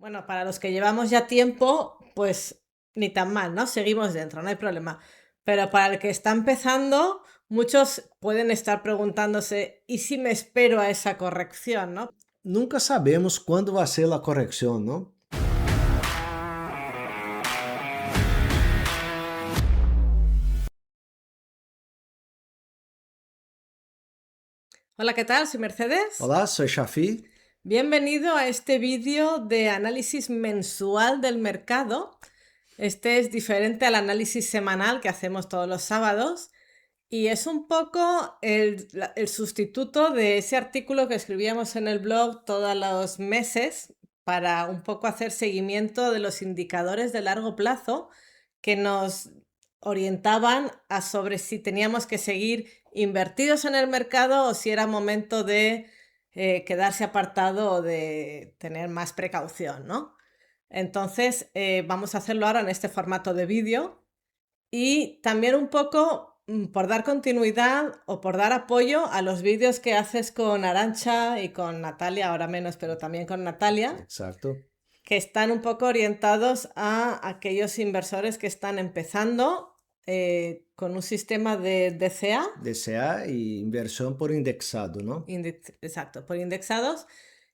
Bueno, para los que llevamos ya tiempo, pues ni tan mal, ¿no? Seguimos dentro, no hay problema. Pero para el que está empezando, muchos pueden estar preguntándose, ¿y si me espero a esa corrección, no? Nunca sabemos quando vai ser a correção, não? Hola, ¿qué tal? Soy Mercedes. Olá, sou Shafi. Bienvenido a este vídeo de análisis mensual del mercado. Este es diferente al análisis semanal que hacemos todos los sábados. Y es un poco el sustituto de ese artículo que escribíamos en el blog todos los meses para un poco hacer seguimiento de los indicadores de largo plazo que nos orientaban a sobre si teníamos que seguir invertidos en el mercado o si era momento de quedarse apartado o de tener más precaución, ¿no? Entonces, vamos a hacerlo ahora en este formato de vídeo. Y también un poco por dar continuidad o por dar apoyo a los vídeos que haces con Arantxa y con Natalia, ahora menos, pero también con Natalia, Exacto. que están un poco orientados a aquellos inversores que están empezando con un sistema de DCA, DCA e inversão por indexado, não? exacto, por indexados,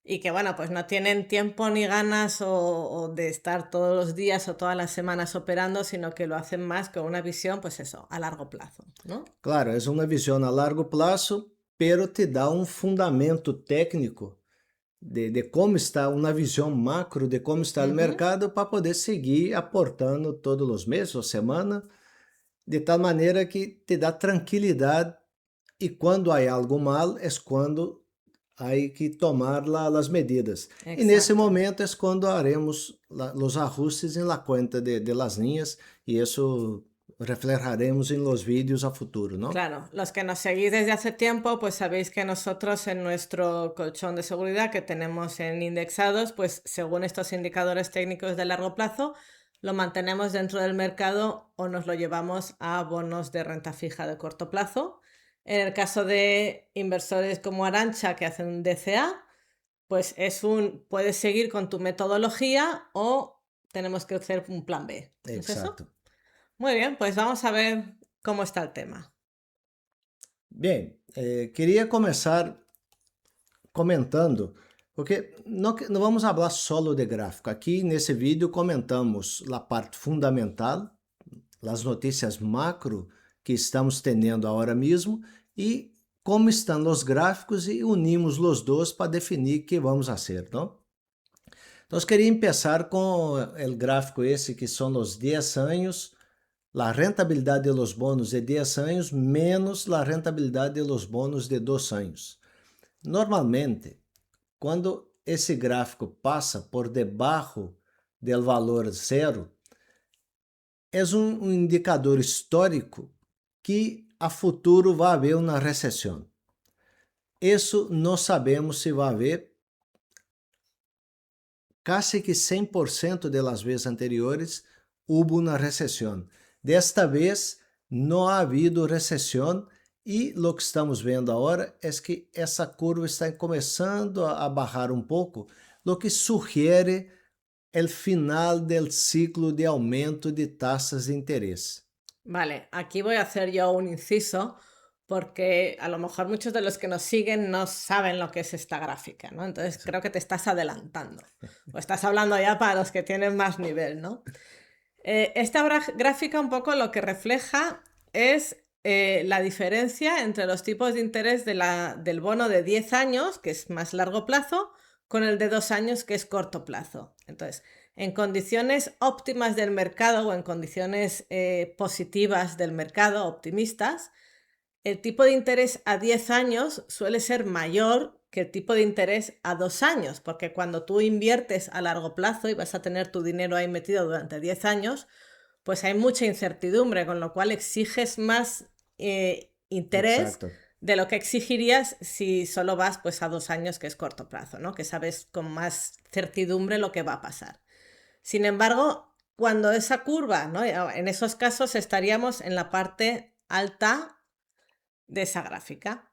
y que bueno, pues no tienen tiempo ni ganas o de estar todos los días o todas las semanas operando, sino que lo hacen más con una visión, pues eso, a largo plazo, ¿no? Claro, é uma visão a largo prazo, pero te dá um fundamento técnico de como está, uma visão macro de como está o Ujú. mercado para poder seguir aportando todos os meses ou semana, de tal maneira que te dá tranquilidade e quando há algo mal é quando há que tomar as medidas. E nesse Exacto. momento é quando haremos os ajustes em la conta de las linhas e isso reflejaremos em los vídeos a futuro, não? Claro, los que nos seguís desde hace tiempo, pues sabéis que nosotros en nuestro colchón de seguridad que tenemos en indexados, pues según estos indicadores técnicos de largo plazo, lo mantenemos dentro del mercado o nos lo llevamos a bonos de renta fija de corto plazo. En el caso de inversores como Arantxa que hacen un DCA, pues puedes seguir con tu metodología o tenemos que hacer un plan B. ¿Es eso? Exato. Muy bien, pues vamos a ver cómo está el tema. Bem, queria começar comentando, porque não vamos falar solo de gráfico. Aqui nesse vídeo comentamos a parte fundamental, as notícias macro que estamos tendo agora mesmo e como estão os gráficos e unimos os dois para definir o que vamos fazer, não? Então, queria começar com o gráfico esse que são os 10 anos, a rentabilidade de los bonos de 10 anos menos a rentabilidade de los bonos de 2 anos. Normalmente, quando esse gráfico passa por debaixo do valor zero, é um indicador histórico que a futuro vai haver uma recessão. Isso não sabemos se vai haver. Casi que 100% de las vezes anteriores hubo uma recessão. Desta vez não ha habido recessão e o que estamos vendo agora é que essa curva está começando a bajar um pouco, o que sugere o final do ciclo de aumento de taxas de interesse. Vale, aquí voy a hacer yo un inciso porque a lo mejor muchos de los que nos siguen no saben lo que es esta gráfica, ¿no? Entonces creo que te estás adelantando o estás hablando ya para los que tienen más nivel, ¿no? Esta gráfica un poco lo que refleja es la diferencia entre los tipos de interés del bono de 10 años, que es más largo plazo, con el de 2 años, que es corto plazo. Entonces, en condiciones óptimas del mercado o en condiciones positivas del mercado, optimistas, el tipo de interés a 10 años suele ser mayor que el tipo de interés a 2 años, porque cuando tú inviertes a largo plazo y vas a tener tu dinero ahí metido durante 10 años, pues hay mucha incertidumbre, con lo cual exiges más interés Exacto. de lo que exigirías si solo vas pues a 2 años, que es corto plazo, ¿no? Que sabes con más certidumbre lo que va a pasar. Sin embargo, cuando esa curva, ¿no? En esos casos estaríamos en la parte alta de esa gráfica.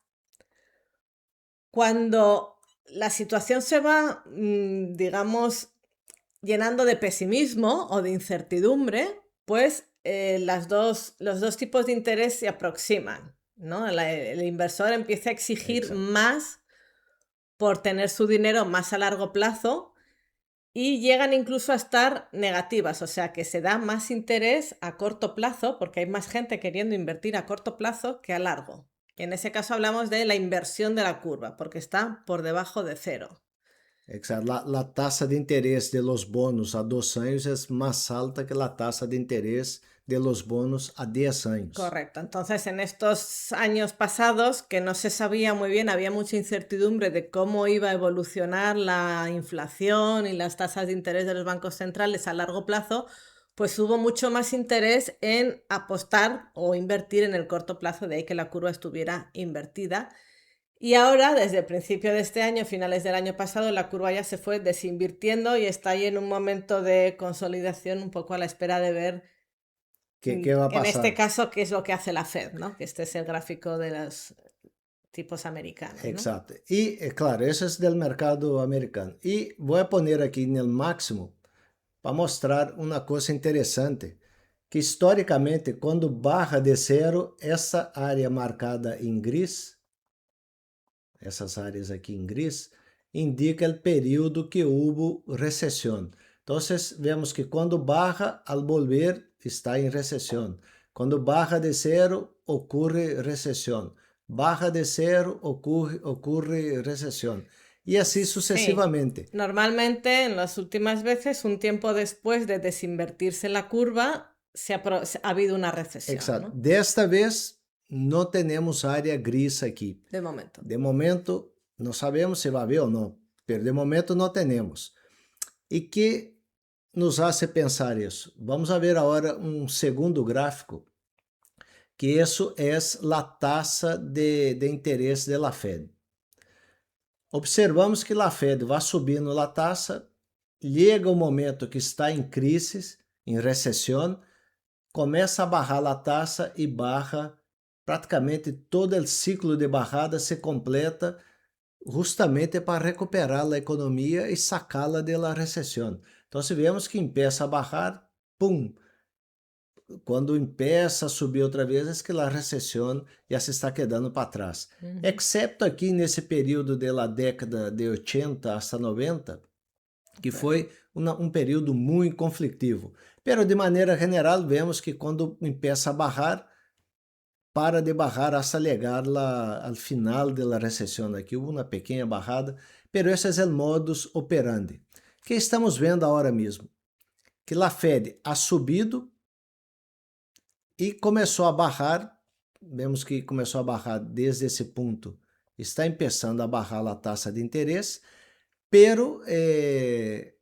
Cuando la situación se va, digamos, llenando de pesimismo o de incertidumbre, pues los dos tipos de interés se aproximan, ¿no? El inversor empieza a exigir Exacto. más por tener su dinero más a largo plazo y llegan incluso a estar negativas, o sea que se da más interés a corto plazo porque hay más gente queriendo invertir a corto plazo que a largo. En ese caso hablamos de la inversión de la curva porque está por debajo de cero. Exacto. La tasa de interés de los bonos a 2 años es más alta que la tasa de interés de los bonos a 10 años. Correcto. Entonces, en estos años pasados, que no se sabía muy bien, había mucha incertidumbre de cómo iba a evolucionar la inflación y las tasas de interés de los bancos centrales a largo plazo, pues hubo mucho más interés en apostar o invertir en el corto plazo, de ahí que la curva estuviera invertida. Y ahora, desde el principio de este año, finales del año pasado, la curva ya se fue desinvirtiendo y está ahí en un momento de consolidación, un poco a la espera de ver ¿Qué va a en este pasar? caso, ¿qué es lo que hace la Fed, ¿no? Que este es el gráfico de los tipos americanos, ¿no? Exacto. Y claro, eso es del mercado americano. Y voy a poner aquí en el máximo para mostrar uma coisa interessante, que historicamente, quando barra de zero, essa área marcada em gris, essas áreas aqui em gris, indica o período que houve recessão. Então, vemos que quando barra, al volver, está em recessão. Quando barra de zero, ocorre recessão. Barra de zero, ocorre recessão. Y así Sí. sucesivamente. Normalmente, en las últimas veces, un tiempo después de desinvertirse la curva, ha habido una recesión, Exacto. ¿no? Desta vez, não temos área gris aqui. De momento. De momento, não sabemos se vai haver ou não, mas de momento não temos. E que nos hace pensar isso? Vamos a ver agora um segundo gráfico, que isso é a taxa de interesse da Fed. Observamos que a Fed vai subindo a taxa, chega o momento que está em crise, em recessão, começa a barrar a taxa e barra praticamente todo o ciclo de barrada se completa justamente para recuperar a economia e sacá-la da recessão. Então, se vemos que empieza a barrar, pum, quando empieza a subir outra vez, é que a recessão já se está quedando para trás. Excepto aqui nesse período da década de 80 hasta 90, que foi um período muito conflictivo. Pero de maneira geral, vemos que quando empieza a barrar, para de barrar hasta llegar ao final da recessão. Aqui houve uma pequena barrada, pero esse é o modus operandi. Que estamos vendo agora mesmo? Que a Fed ha subido e começou a barrar, vemos que começou a barrar desde esse ponto, está começando a barrar a taxa de interesse, pero de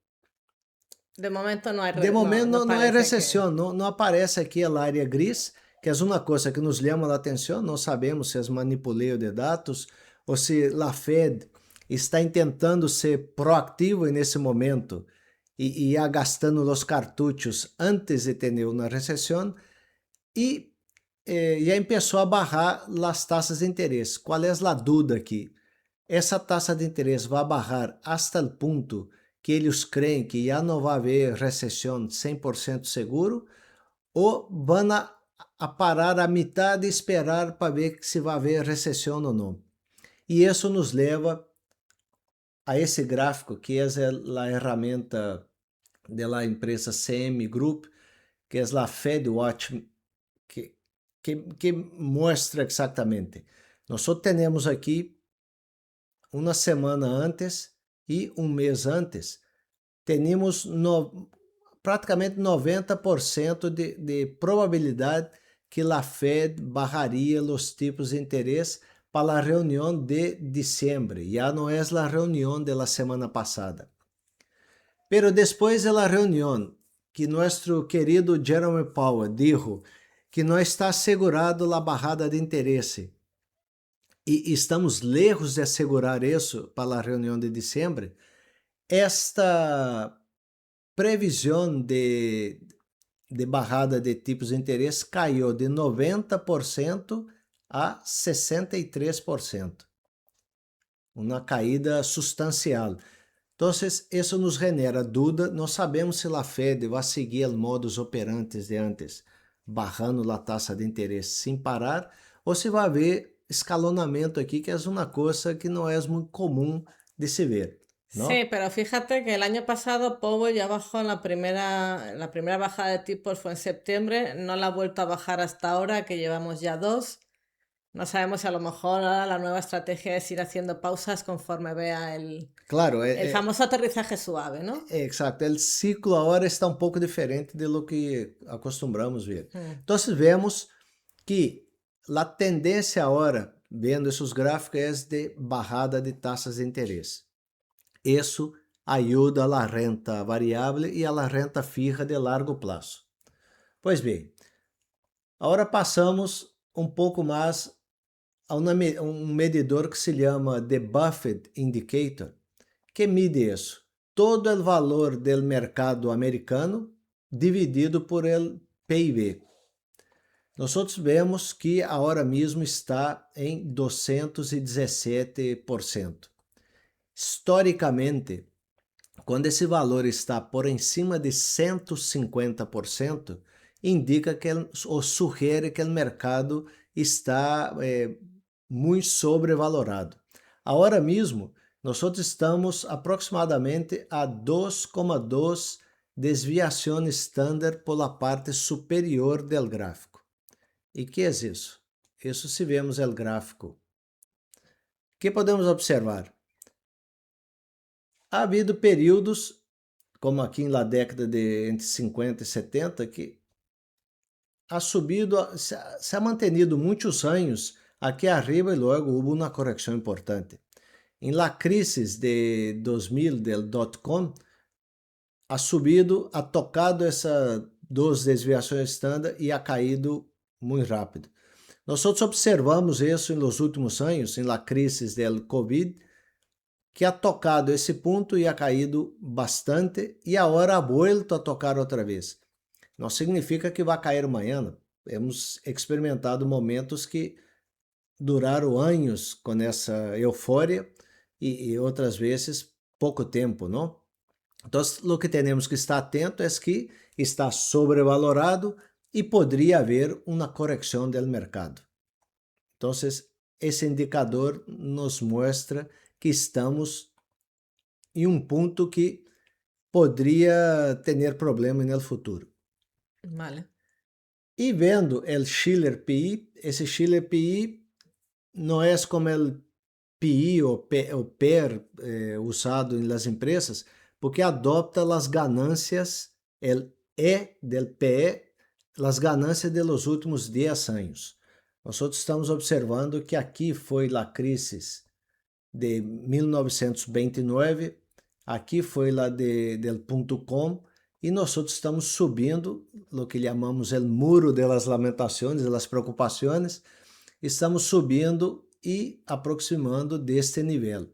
momento no hay de momento não é recessão, que... não aparece aqui a área gris, que é uma coisa que nos chama a atenção, não sabemos se é manipuleio de dados ou se a Fed está tentando ser proativo nesse momento e gastando os cartuchos antes de ter uma recessão e já começou a barrar as taxas de interesse. Qual é a dúvida aqui? Essa taxa de interesse vai barrar hasta o ponto que eles creem que já não vai haver recessão 100% seguro ou vão a parar a metade e esperar para ver se vai haver recessão ou não. E isso nos leva a esse gráfico que é a ferramenta da empresa CM Group, que é a Fed Watch, que mostra exatamente. Nós só temos aqui uma semana antes e um mês antes, temos praticamente 90% de probabilidade que a Fed barraria os tipos de interesse para a reunião de dezembro. Já não é a reunião da semana passada. Pero depois da reunião, que nosso querido Jerome Powell dijo que não está assegurado a barrada de interesse, e estamos lejos de assegurar isso para a reunião de dezembro, esta previsão de barrada de tipos de interesse caiu de 90% a 63%. Uma caída substancial. Então, isso nos genera dúvida. Não sabemos se a Fed vai seguir o modus operandi de antes, barrando a taxa de interesse sem parar, ou se vai haver escalonamento aqui, que é uma coisa que não é muito comum de se ver, Sí, ¿no? pero fíjate que el año pasado Powell ya bajó en la primera bajada de tipos fue en septiembre, no la ha vuelto a bajar hasta ahora, que llevamos ya dos. No sabemos si a lo mejor ahora la nueva estrategia es ir haciendo pausas conforme vea Claro, el famoso aterrizaje suave, ¿no? exato. O ciclo agora está um pouco diferente de lo que acostumbramos ver. Mm. Então, vemos que a tendência agora, vendo esses gráficos, é de barrada de taxas de interesse. Isso ajuda a renta variável e a renta fija de largo prazo. Pois bem, agora passamos um pouco mais a um medidor que se chama The Buffett Indicator, que mide isso. Todo o valor do mercado americano dividido por el PIB. Nós vemos que agora mesmo está em 217%. Historicamente, quando esse valor está por em cima de 150%, indica que ou sugere que o mercado está muito sobrevalorado. Agora mesmo, nós estamos aproximadamente a 2,2 desviações estándar por la parte superior do gráfico. E que é isso? Isso se vemos o gráfico. Que podemos observar? Ha havido períodos, como aqui na década de entre 50 e 70, que ha subido, se ha mantenido muitos anos aqui arriba e logo houve uma correção importante. Em la crise de 2000 del .com, ha subido, ha tocado essas duas desviações estándar e ha caído muito rápido. Nós observamos isso nos últimos anos, em la crise del Covid, que ha tocado esse ponto e ha caído bastante e agora ha vuelto a tocar outra vez. Não significa que vai cair amanhã. Hemos experimentado momentos que duraram anos com essa euforia e outras vezes pouco tempo, não? Então, o que temos que estar atento é que está sobrevalorado e poderia haver uma correção do mercado. Então, esse indicador nos mostra que estamos em um ponto que poderia ter problema no futuro. Vale. E vendo o Shiller PI, esse Shiller PI não é como o PI ou PER usado nas empresas, porque adopta as ganâncias, o E del PE, as ganâncias de los últimos 10 anos. Nós estamos observando que aqui foi a crise de 1929, aqui foi lá del .com, e nós estamos subindo, o que chamamos o muro das lamentações, das preocupações, estamos subindo e aproximando deste nível.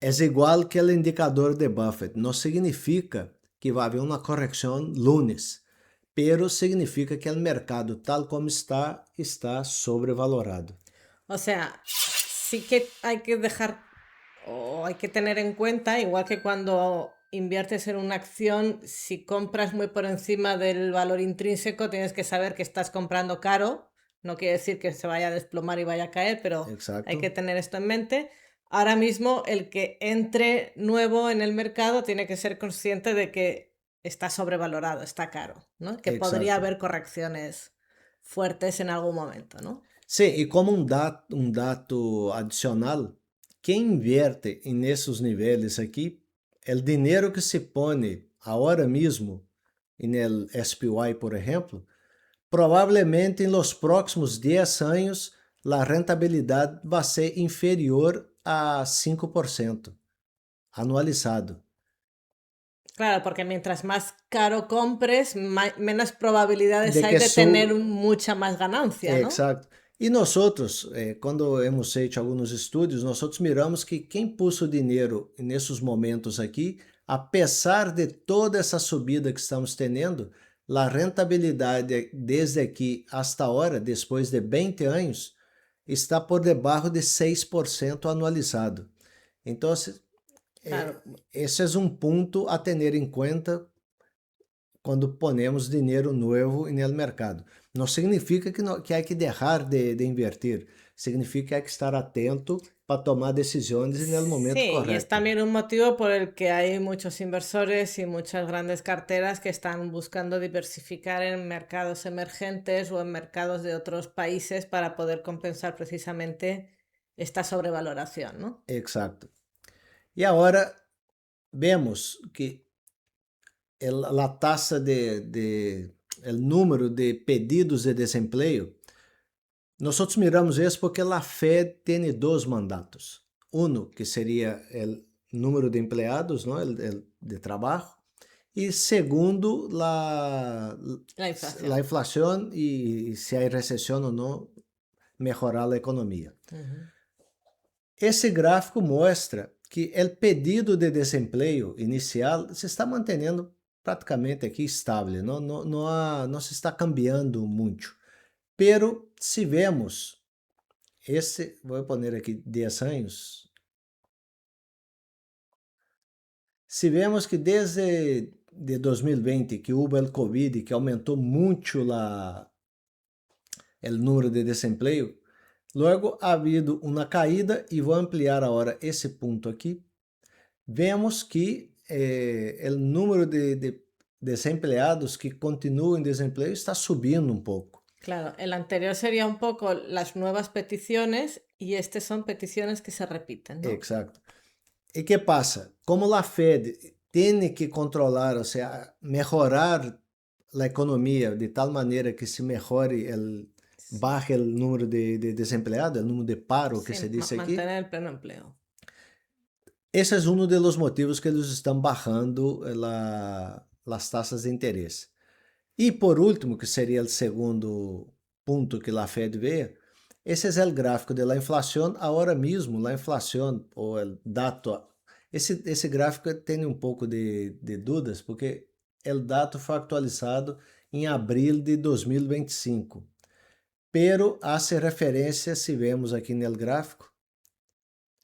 É igual que o indicador de Buffett, não significa que vai haver uma correção lunes, pero significa que o mercado, tal como está sobrevalorado. O sea, sí que hay que dejar o hay que tener en cuenta, igual que cuando inviertes en una acción, si compras muy por encima del valor intrínseco, tienes que saber que estás comprando caro. No quiere decir que se vaya a desplomar y vaya a caer, pero Exacto. hay que tener esto en mente. Ahora mismo, el que entre nuevo en el mercado tiene que ser consciente de que está sobrevalorado, está caro, ¿no? Que Exacto. podría haber correcciones fuertes en algún momento, ¿no? Sim, e como um dato adicional, quem inverte nesses níveis aqui, o dinheiro que se põe agora mesmo no SPY, por exemplo, provavelmente nos próximos 10 anos a rentabilidade vai ser inferior a 5% anualizado. Claro, porque mientras más caro compres, menos probabilidades De hay que de su- tener mucha más ganancia, ¿no? Exato. E nós outros, quando hemos feito alguns estudos, nós outros miramos que quem puxa o dinheiro nesses momentos aqui, apesar de toda essa subida que estamos tendo, a rentabilidade desde aqui hasta agora, depois de 20 anos, está por debaixo de 6% anualizado. Então, Claro, Esse é um ponto a ter em conta quando ponemos dinheiro novo no mercado. Não significa que há que deixar de invertir, significa que há que estar atento para tomar decisões no momento sí, y es correto. también un motivo por el que hay muchos inversores y muchas grandes carteras que están buscando diversificar en mercados emergentes o en mercados de otros países para poder compensar precisamente esta sobrevaloración, ¿no? Exacto. E agora vemos que a taxa o número de pedidos de desemprego, nós miramos isso porque a Fed tem dois mandatos. Um, que seria o número de empregados, não? El de trabalho. E segundo, La a inflación. inflação e se há recessão ou não, melhorar a economia. Ujú. Esse gráfico mostra que o pedido de desemprego inicial se está mantendo praticamente aqui estável, não se está cambiando muito. Pero se vemos vou pôr aqui 10 anos, se vemos que desde de 2020 que houve o Covid, que aumentou muito o número de desemprego, logo ha havido uma caída e vou ampliar agora esse ponto aqui. Vemos que o número de desempregados que continuam em desemprego está subindo um pouco. Claro, el anterior sería un poco las nuevas peticiones y estas son peticiones que se repiten, ¿no? Exacto. E que passa? Como a Fed tem que controlar, ou seja, melhorar a economia de tal maneira que se melhore baje o número de desempregados, o número de paro que Sí, se diz aqui. mantener el pleno empleo. Esse é um dos motivos que eles estão barrando as taxas de interesse. E por último, que seria o segundo ponto que a Fed vê, esse é o gráfico da inflação. Agora mesmo, a inflação, ou o dato, esse gráfico tem um pouco de dúvidas, porque o dato foi atualizado em abril de 2025. Pero hace referência, se vemos aqui no gráfico,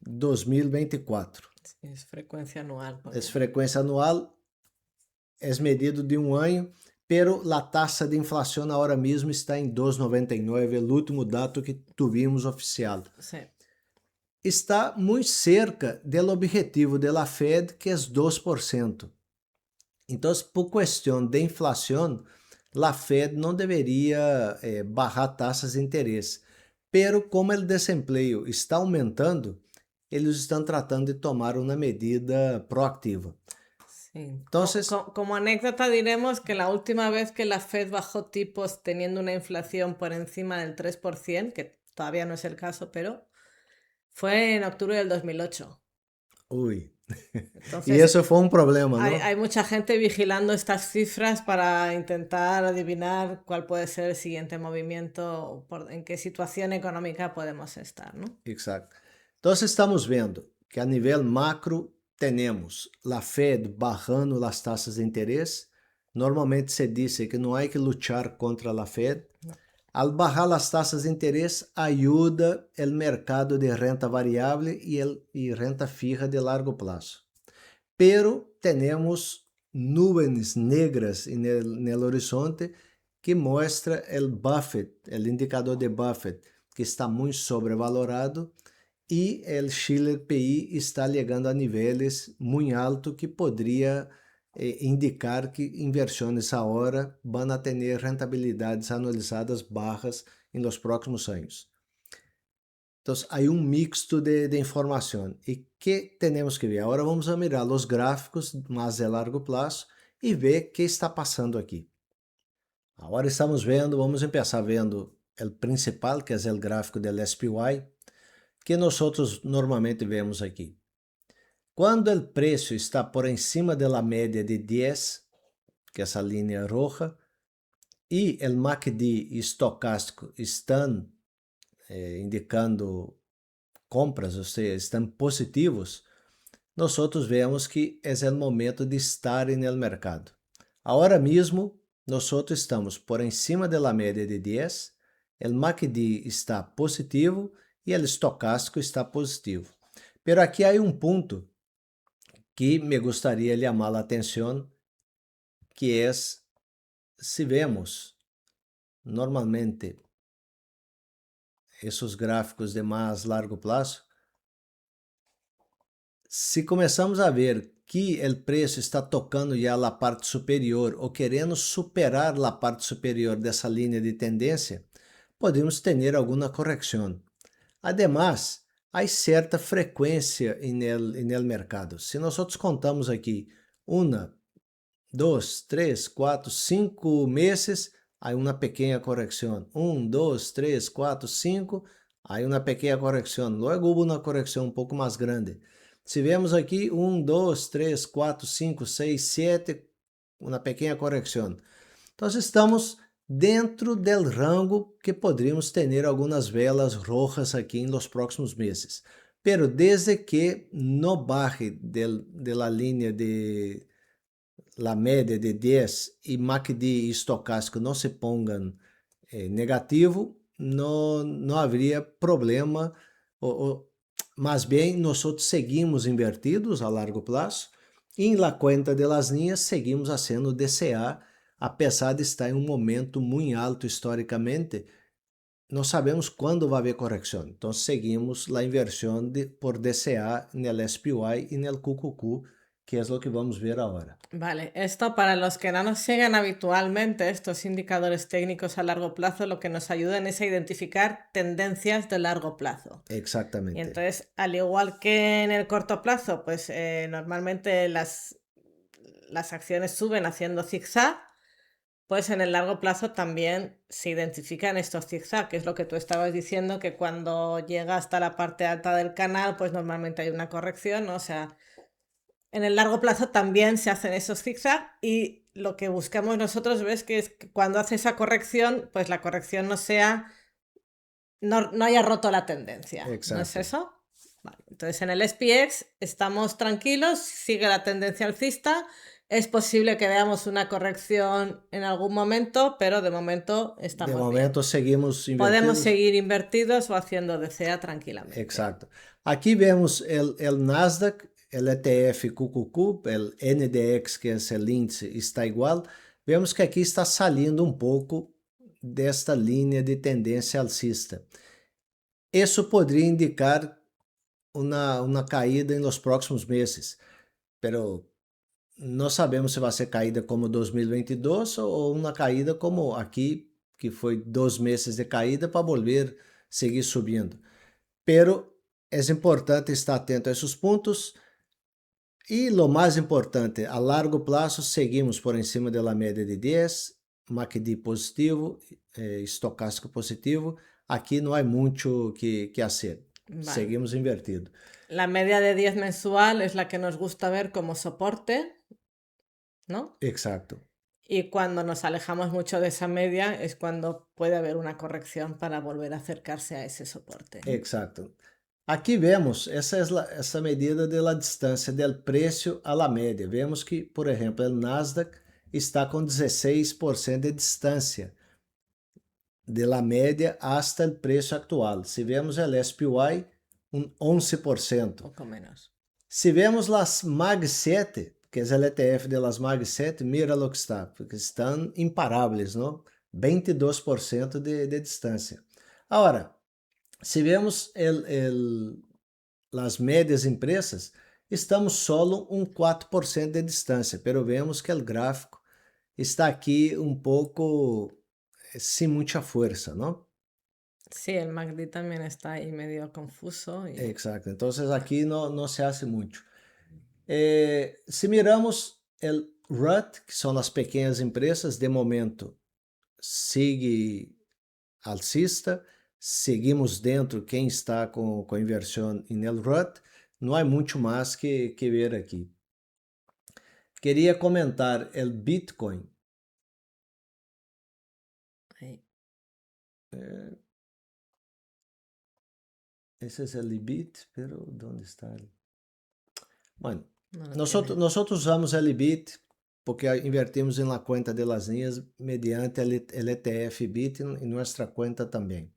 2024. Es frecuencia anual. É frequência anual, é medido de um ano, pero a taxa de inflação agora mesmo está em 2,99, o último dado que tivemos oficial. Sí. Está muito cerca do objetivo da Fed, que é 2%. Então, por questão de inflação, a Fed não deveria barrar taxas de interesse. Pero como o desemprego está aumentando, eles estão tratando de tomar uma medida proativa. Sí. Entonces, como anécdota diremos que la última vez que la Fed bajó tipos teniendo una inflación por encima del 3%, que todavía no es el caso, pero fue en octubre del 2008. Uy. Entonces, Y eso fue un problema, ¿no? hay mucha gente vigilando estas cifras para intentar adivinar cuál puede ser el siguiente movimiento, en qué situación económica podemos estar, ¿no? Exacto. Entonces estamos vendo que a nível macro temos a Fed barrando as taxas de interesse. Normalmente se diz que não há que lutar contra a Fed. Al barrar as taxas de interesse, ajuda o mercado de renta variável e renta fija de largo prazo. Pero temos nuvens negras no horizonte que mostra o Buffett, o indicador de Buffett, que está muito sobrevalorado, e o Schiller PI está chegando a níveis muito altos que poderia indicar que inversões agora vão a ter rentabilidades anualizadas bajas em los próximos anos. Então, há um mixto de informação. E que temos que ver? Agora vamos a mirar os gráficos mais de largo prazo e ver o que está passando aqui. Agora estamos vendo, vamos começar vendo o principal, que é o gráfico do SPY, que nós normalmente vemos aqui. Quando o preço está por encima da média de 10, que é essa linha roja, e o MACD e estocástico estão indicando compras, ou seja, estão positivos, nós vemos que é o momento de estar no mercado. Agora mesmo, nós estamos por encima da média de 10, o MACD está positivo e o estocástico está positivo. Pero aqui há um ponto que me gostaria de chamar a atenção, que é, se vemos normalmente esses gráficos de mais largo prazo, se começamos a ver que o preço está tocando já a parte superior ou querendo superar a parte superior dessa linha de tendência, podemos ter alguma correção. Además, há certa frequência no mercado. Se nós contamos aqui uma, 2, 3, 4, 5 meses, há uma pequena correção. 1, 2, 3, 4, 5, há uma pequena correção. Logo houve uma correção um pouco mais grande. Se vemos aqui 1, 2, 3, 4, 5, 6, 7, uma pequena correção. Então estamos dentro do rango que poderíamos ter algumas velas rojas aqui nos próximos meses. Pero desde que no baje de la linha de la média de 10 e MACD e estocástico não se pongan negativo, não haveria problema, mas bem, nós seguimos invertidos a largo prazo e em la cuenta de las linhas seguimos sendo DCA, apesar de estar em um momento muito alto historicamente. Não sabemos quando vai haver correção, então seguimos a inversão por DCA no SPY e no QQQ, que é o que vamos ver agora. Vale, esto para los que no nos siguen habitualmente, estos indicadores técnicos a largo plazo, lo que nos ayudan es a identificar tendencias de largo plazo. Y Exactamente. entonces, al igual que en el corto plazo, pues normalmente las acciones suben haciendo zigzag, pues en el largo plazo también se identifican estos zigzag, que es lo que tú estabas diciendo, que cuando llega hasta la parte alta del canal, pues normalmente hay una corrección, ¿no? O sea, en el largo plazo también se hacen esos zigzag y lo que buscamos nosotros, ves, que es que cuando hace esa corrección, pues la corrección no sea, no haya roto la tendencia. Exacto. ¿No es eso? Vale. Entonces en el SPX estamos tranquilos, sigue la tendencia alcista, es posible que veamos una corrección en algún momento, pero de momento estamos De momento bien. seguimos invertidos. Podemos seguir invertidos o haciendo DCA tranquilamente. Exacto. Aqui vemos o Nasdaq, o ETF QQQ, o NDX, que é o índice, está igual. Vemos que aqui está saindo um pouco desta linha de tendência alcista. Isso poderia indicar uma caída em los próximos meses, pero não sabemos se vai ser caída como 2022 ou uma caída como aqui, que foi 2 meses de caída para volver seguir subindo. Pero é importante estar atento a esses pontos e, o mais importante, a largo prazo seguimos por cima da média de 10, MACD positivo, estocástico positivo. Aqui não há muito que fazer. Vale. Seguimos invertido. La media de 10 mensual es la que nos gusta ver como soporte, ¿no? Exacto. Y cuando nos alejamos mucho de esa media es cuando puede haber una corrección para volver a acercarse a ese soporte. Exacto. Aqui vemos, essa medida da distância do preço à la média. Vemos que, por exemplo, o Nasdaq está com 16% de distância de la média hasta o preço atual. Se vemos o SPY, 11%. Poco menos. Se vemos as Mag 7, que é o ETF de las Mag 7, mira lo que está, porque estão imparáveis, não? 22% de distância. Agora, se vemos as médias impressas, estamos solo 4% de distância, pero vemos que o gráfico está aqui pouco sem muita força, não? Sí, el MACD también está ahí medio confuso. Exacto, entonces aquí no se hace mucho. Se miramos el RUT, que são as pequenas empresas, de momento sigue alcista, seguimos dentro quem está com inversão em el RUT, não há muito mais que ver aqui. Queria comentar o Bitcoin. Ahí. Esse é o Libit, pero onde está ele? Bueno, No lo nós usamos o Libit porque invertimos na conta de las linhas mediante o ETF BIT em nossa conta também.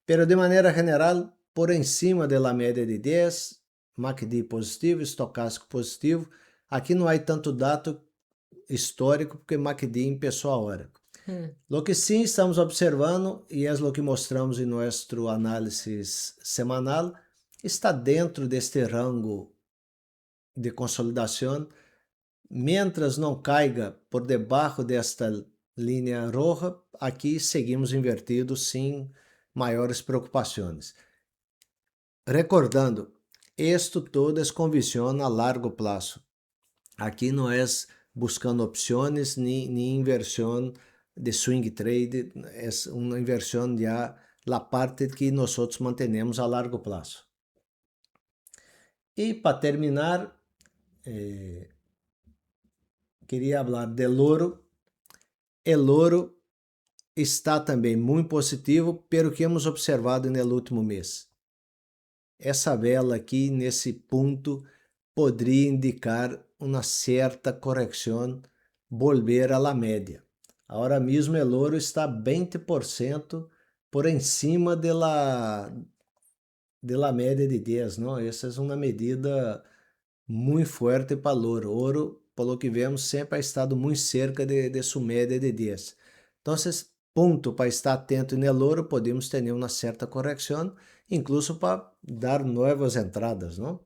Pero de maneira geral, por cima da média de 10, MACD positivo, estocástico positivo. Aqui não há tanto dado histórico porque MACD empezó ahora. Lo que sim estamos observando, e é o que mostramos em nosso análisis semanal, está dentro deste rango de consolidação. Mientras não caiga por debaixo desta linha roja, aqui seguimos invertidos sem maiores preocupações. Recordando, isto todo é com visão a largo prazo. Aqui não é buscando opções nem inversão de swing trade, é uma inversão já a parte que nós mantenemos a largo prazo. E para terminar, queria falar do ouro. O ouro está também muito positivo, pelo que hemos observado no último mês. Essa vela aqui, nesse ponto, poderia indicar uma certa correção, volver à média. Agora mesmo o ouro está 20% por cima da média de 10, não? Essa é uma medida muito forte para o ouro. O ouro, pelo que vemos, sempre ha estado muito cerca de sua média de 10. Então, ponto para estar atento no ouro, podemos ter uma certa correção, incluso para dar novas entradas, não?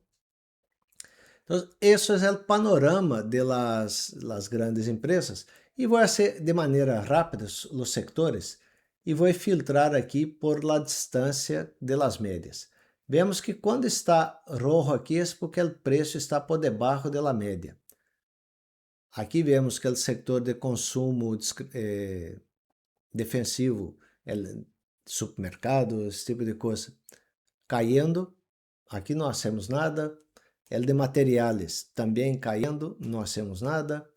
Então, esse é o panorama de las grandes empresas. E vou fazer de maneira rápida os sectores e vou filtrar aqui por la distância de las médias. Vemos que quando está rojo aqui é porque o preço está por debaixo da média. Aqui vemos que o setor de consumo defensivo, supermercados, esse tipo de coisa, caindo. Aqui não hacemos nada. El de materiales também caindo, não hacemos nada.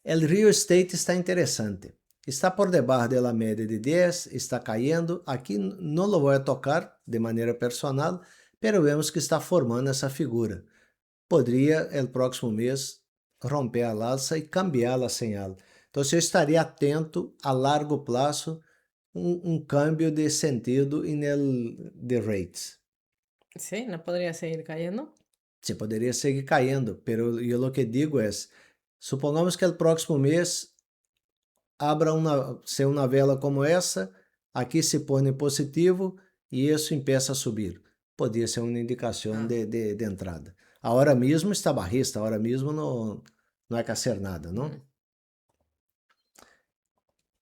El real estate está interessante. Está por debaixo da média de 10, está caindo. Aqui não lo vou tocar de maneira personal, pero vemos que está formando essa figura. Poderia, el próximo mês, romper a alça e cambiar a señal. Então, eu estaria atento a largo prazo, cambio de sentido de rates. Sí, ¿no podría seguir cayendo? Se poderia seguir caindo, pero eu lo que digo é, supongamos que o próximo mês abra uma vela como essa, aqui se põe positivo e isso empieza a subir. Podia ser uma indicação de entrada. Agora mesmo está barrista, agora mesmo não é que hacer nada, não?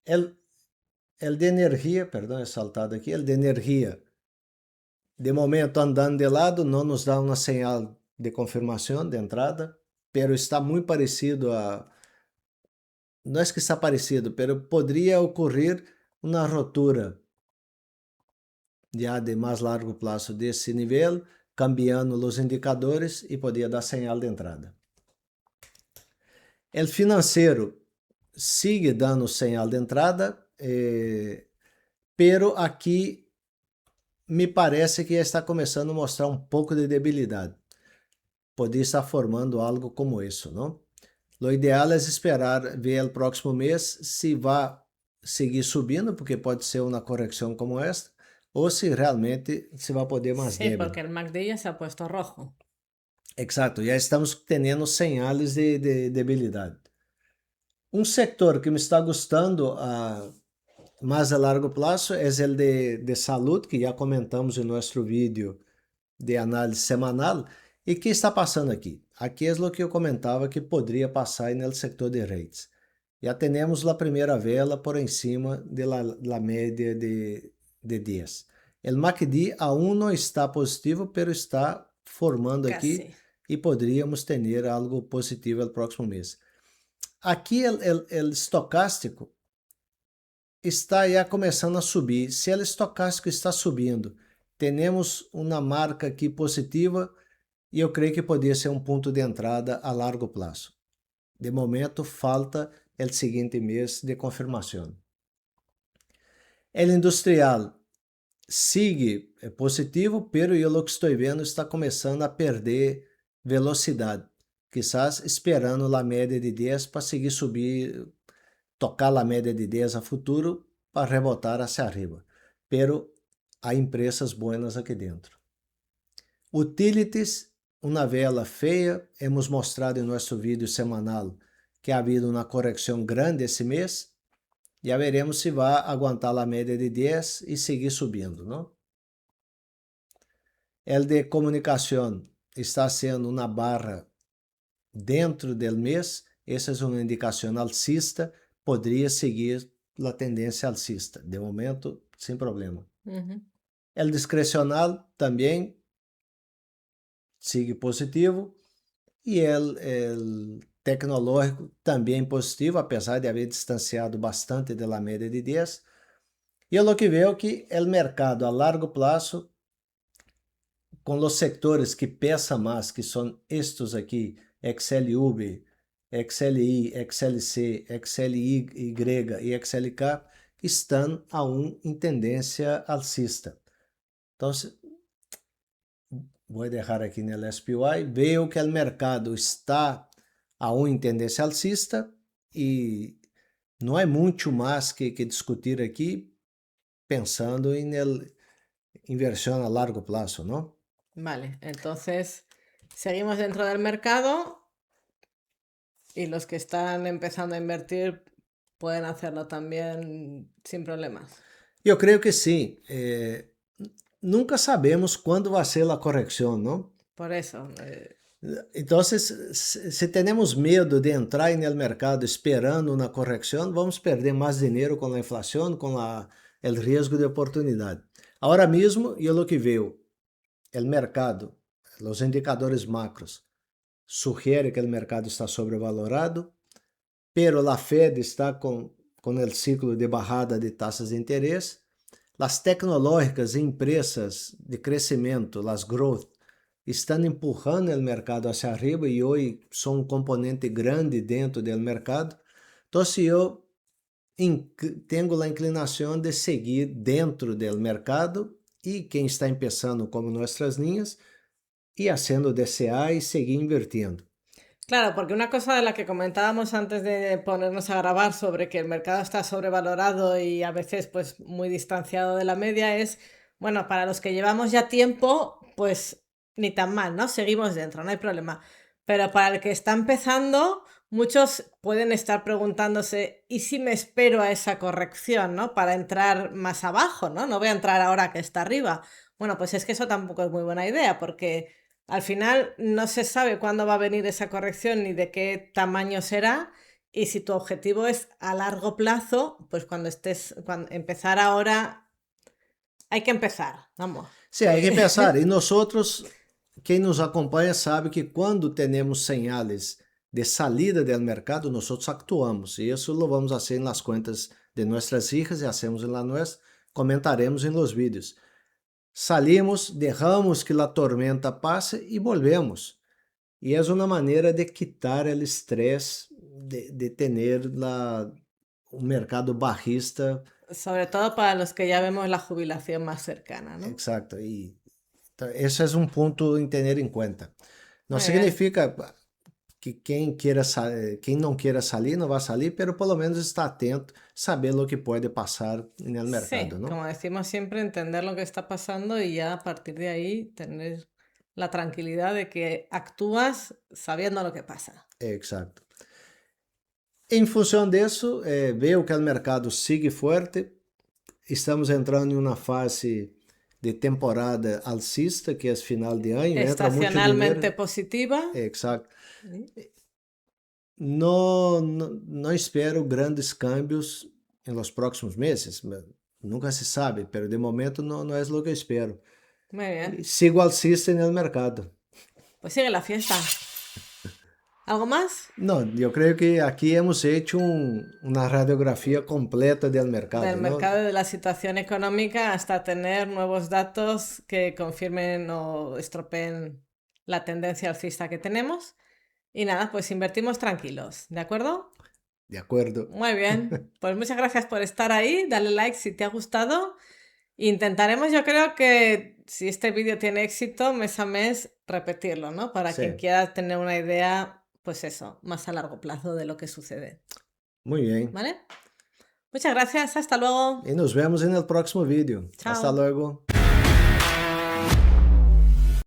El de energia, perdão, é saltado aqui, el de energia, de momento andando de lado, não nos dá uma señal de confirmação de entrada, pero está muito parecido a... Não é que está parecido, pero poderia ocorrer uma ruptura já de mais largo prazo desse nível, cambiando os indicadores e poderia dar señal de entrada. O financeiro sigue dando señal de entrada, pero aqui me parece que já está começando a mostrar um pouco de debilidade. Poderia estar formando algo como isso, não? O ideal é esperar ver o próximo mês se vai seguir subindo, porque pode ser uma correção como esta, ou se realmente se vai poder mais Sí, débil. porque el MACD ya se ha puesto rojo. Exato, já estamos tendo señales de debilidade. Um setor que me está gostando mais a largo prazo é o de saúde, que já comentamos em nosso vídeo de análise semanal. E que está passando aqui? Aqui é o que eu comentava que poderia passar no setor de rates. Já temos a primeira vela por cima da média de 10. O MACD aún não está positivo, mas está formando aqui. Casi. E poderíamos ter algo positivo no próximo mês. Aqui o estocástico está já começando a subir. Se o estocástico está subindo, temos uma marca aqui positiva e eu creio que poderia ser um ponto de entrada a largo prazo. De momento, falta o seguinte mês de confirmação. O industrial sigue positivo, pero eu o que estou vendo está começando a perder velocidade. Quizás esperando a média de 10 para seguir subir, tocar a média de 10 a futuro para rebotar hacia arriba. Pero há empresas buenas aqui dentro. Utilities, uma vela feia. Hemos mostrado em nosso vídeo semanal que ha havido uma correção grande esse mês. Já veremos se vai aguentar a média de 10 e seguir subindo, não? El de comunicação está sendo uma barra dentro do mês. Essa é uma indicação alcista. Poderia seguir a tendência alcista. De momento, sem problema. El discrecional também sigue positivo. E el tecnológico também positivo, apesar de haver distanciado bastante da média de 10. E eu que vejo que o mercado a largo prazo, com os sectores que pesam mais, que são estes aqui, XLV, XLI, XLC, XLY e XLK, estão aún em tendência alcista. Então, vou deixar aqui no SPY, vejo que o mercado está aún em tendência alcista e não há muito mais que discutir aqui, pensando em inversión a largo plazo, ¿no? Vale, entonces seguimos dentro del mercado y los que están empezando a invertir pueden hacerlo también sin problemas. Eu creio que sim. Nunca sabemos quando vai ser a correção, não? Por eso. Então, se temos medo de entrar no mercado esperando uma correção, vamos perder mais dinheiro com a inflação, com o risco de oportunidade. Agora mesmo, eu o que vejo, o mercado, os indicadores macros, sugerem que o mercado está sobrevalorado, pero a Fed está com o ciclo de bajada de taxas de interesse. As tecnológicas e empresas de crescimento, as growth, estão empurrando o mercado hacia arriba e hoje são um componente grande dentro do mercado. Então, eu tenho a inclinação de seguir dentro do mercado e quem está começando como nossas linhas e fazendo DCA e seguir invirtiendo. Claro, porque una cosa de la que comentábamos antes de ponernos a grabar sobre que el mercado está sobrevalorado y a veces pues muy distanciado de la media es, bueno, para los que llevamos ya tiempo, pues ni tan mal, ¿no? Seguimos dentro, no hay problema. Pero para el que está empezando, muchos pueden estar preguntándose, ¿y si me espero a esa corrección, ¿no? Para entrar más abajo, ¿no? No voy a entrar ahora que está arriba. Bueno, pues es que eso tampoco es muy buena idea porque al final no se sabe cuándo va a venir esa corrección ni de qué tamaño será. Y si tu objetivo es a largo plazo, pues cuando empezar ahora, hay que empezar, vamos. Sí, hay que empezar. Y nosotros, quem nos acompanha sabe que quando temos señales de salida del mercado, nosotros actuamos. Y eso lo vamos a hacer en las cuentas de nuestras hijas y hacemos en la nuestra, comentaremos en los vídeos. Salimos, dejamos que a tormenta passe e volvemos. E é uma maneira de quitar o estresse de ter um mercado bajista. Sobre todo para los que ya vemos la jubilación más cercana, ¿no? Exacto. E esse é um ponto em ter em conta. Não Muy significa que quem não queira salir não vai salir, pero pelo menos está atento, saber o que pode passar no mercado, Sí, ¿no? como decimos siempre, entender lo que está pasando y ya a partir de ahí tener la tranquilidad de que actúas sabiendo lo que pasa. Exacto. Em função disso, vejo que o mercado sigue forte. Estamos entrando em uma fase de temporada alcista, que é final de ano. Entra muito Estacionalmente dinheiro. positiva. Exacto. Não espero grandes cambios em los próximos meses. Nunca se sabe, pero de momento não é o que eu espero. Muy bien. Sigo alcista no mercado. Pues sigue la fiesta. ¿Algo más? Não, eu creio que aqui hemos hecho uma radiografia completa del mercado. Del ¿no? mercado, de la situación económica, hasta tener nuevos datos que confirmen o estropeen la tendencia alcista que tenemos. Y nada, pues invertimos tranquilos, ¿de acuerdo? De acuerdo. Muy bien, pues muchas gracias por estar ahí, dale like si te ha gustado. Intentaremos, yo creo que si este vídeo tiene éxito, mes a mes, repetirlo, ¿no? Para Sí. quien quiera tener una idea, pues eso, más a largo plazo de lo que sucede. Muy bien. ¿Vale? Muchas gracias, hasta luego. E nos vemos no próximo vídeo. Chao. Hasta luego.